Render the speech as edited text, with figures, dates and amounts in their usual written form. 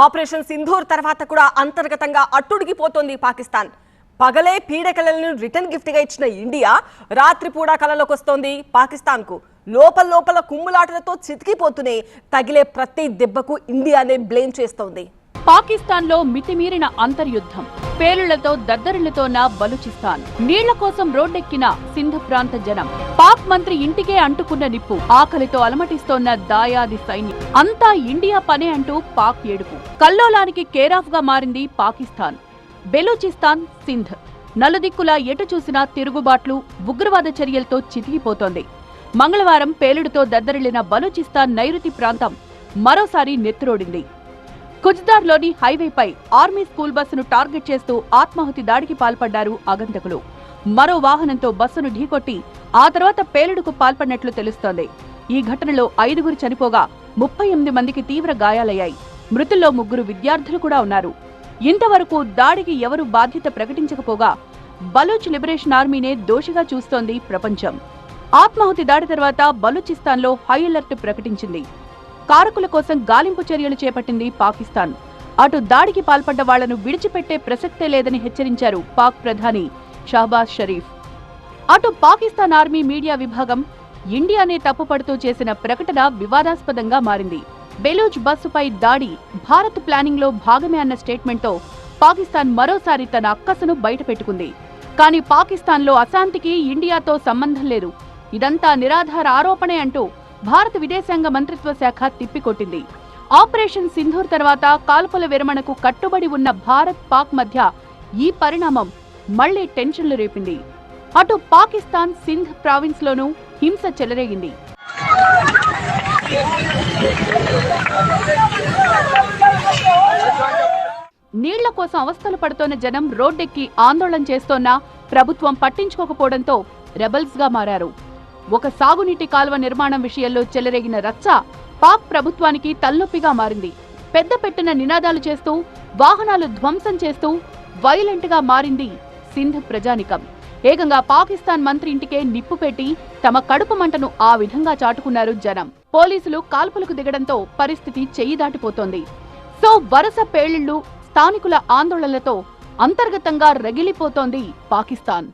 Operation Sindoor తర్వాత కూడా అంతర్గతంగా అట్టుడిగిపోతోంది పాకిస్తాన్. పగలే పీడకలను రిటర్న్ గిఫ్ట్ గా ఇచ్చిన ఇండియా రాత్రిపూట కలలోకి వస్తోంది పాకిస్తాన్ కు. లోపల కుమ్ములాటలతో చితికిపోతూనే తగిలే ప్రతి దెబ్బకు ఇండియానే బ్లేమ్ చేస్తోంది. పాకిస్తాన్ లో మితిమీరిన అంతర్యుద్ధం, పేలుళ్లతో దద్దరిల్లుతోన్న బలూచిస్తాన్, నీళ్ల కోసం రోడ్డెక్కిన సింధ్ ప్రాంత జనం, పాక్ మంత్రి ఇంటికే అంటుకున్న నిప్పు, ఆకలితో అలమటిస్తోన్న దాయాది సైన్యం, అంతా ఇండియా పనే అంటూ పాక్ ఏడుపు. కల్లోలానికి కేరాఫ్ గా మారింది పాకిస్తాన్. బెలూచిస్తాన్, సింధ్ నలుదిక్కులా ఎటు చూసినా తిరుగుబాట్లు, ఉగ్రవాద చర్యలతో చితికిపోతోంది. మంగళవారం పేలుడుతో దద్దరిల్లిన బలూచిస్తాన్ నైరుతి ప్రాంతం మరోసారి నెత్తురోడింది. కుజ్దార్లోని హైవేపై ఆర్మీ స్కూల్ బస్సును టార్గెట్ చేస్తూ ఆత్మాహుతి దాడికి పాల్పడ్డారు ఆగంతకులు. మరో వాహనంతో బస్సును ఢీకొట్టి ఆ తర్వాత పేలుడుకు పాల్పడినట్లు తెలుస్తోంది. ఈ ఘటనలో 5 చనిపోగా 38 మందికి తీవ్ర గాయాలయ్యాయి. మృతుల్లో 3 విద్యార్థులు కూడా ఉన్నారు. ఇంతవరకు దాడికి ఎవరూ బాధ్యత ప్రకటించకపోగా బలూచ్ లిబరేషన్ ఆర్మీనే దోషిగా చూస్తోంది ప్రపంచం. ఆత్మాహుతి దాడి తర్వాత బలూచిస్తాన్లో హై అలర్ట్ ప్రకటించింది. కారకుల కోసం గాలింపు చర్యలు చేపట్టింది పాకిస్తాన్. అటు దాడికి పాల్పడ్డ వాళ్లను విడిచిపెట్టే ప్రసక్తే లేదని హెచ్చరించారు పాక్ ప్రధాని షహబాజ్ షరీఫ్. అటు పాకిస్తాన్ ఆర్మీ మీడియా విభాగం ఇండియానే తప్పుపడుతూ చేసిన ప్రకటన వివాదాస్పదంగా మారింది. బెలూచ్ బస్సుపై దాడి భారత్ ప్లానింగ్ లో భాగమే అన్న స్టేట్మెంట్తో పాకిస్తాన్ మరోసారి తన అక్కసును బయటపెట్టుకుంది. కానీ పాకిస్తాన్లో అశాంతికి ఇండియాతో సంబంధం లేదు, ఇదంతా నిరాధార ఆరోపణే అంటూ భారత విదేశాంగ మంత్రిత్వ శాఖ తిప్పికొట్టింది. ఆపరేషన్ సింధూర్ తర్వాత కాల్పుల విరమణకు కట్టుబడి ఉన్న భారత్ పాక్ మధ్య ఈ పరిణామం మళ్లీ టెన్షన్లు రేపింది. అటు పాకిస్తాన్ సింధ్ ప్రావిన్స్ లోనూ హింస చెలరేగింది. నీళ్ల కోసం అవస్థలు పడుతోన్న జనం రోడ్డెక్కి ఆందోళన చేస్తోన్నా ప్రభుత్వం పట్టించుకోకపోవడంతో రెబల్స్ గా మారారు. ఒక సాగునీటి కాల్వ నిర్మాణం విషయంలో చెలరేగిన రచ్చ పాక్ ప్రభుత్వానికి తలనొప్పిగా మారింది. పెద్ద పెట్టిన నినాదాలు చేస్తూ, వాహనాలు ధ్వంసం చేస్తూ వైలెంట్ గా మారింది సింధ్ ప్రజానికం. ఏకంగా పాకిస్తాన్ మంత్రి ఇంటికే నిప్పు పెట్టి తమ కడుపు మంటను ఆ విధంగా చాటుకున్నారు జనం. పోలీసులు కాల్పులకు దిగడంతో పరిస్థితి చెయ్యి దాటిపోతోంది. సో వరుస పేలుళ్లు, స్థానికుల ఆందోళనలతో అంతర్గతంగా రగిలిపోతోంది పాకిస్తాన్.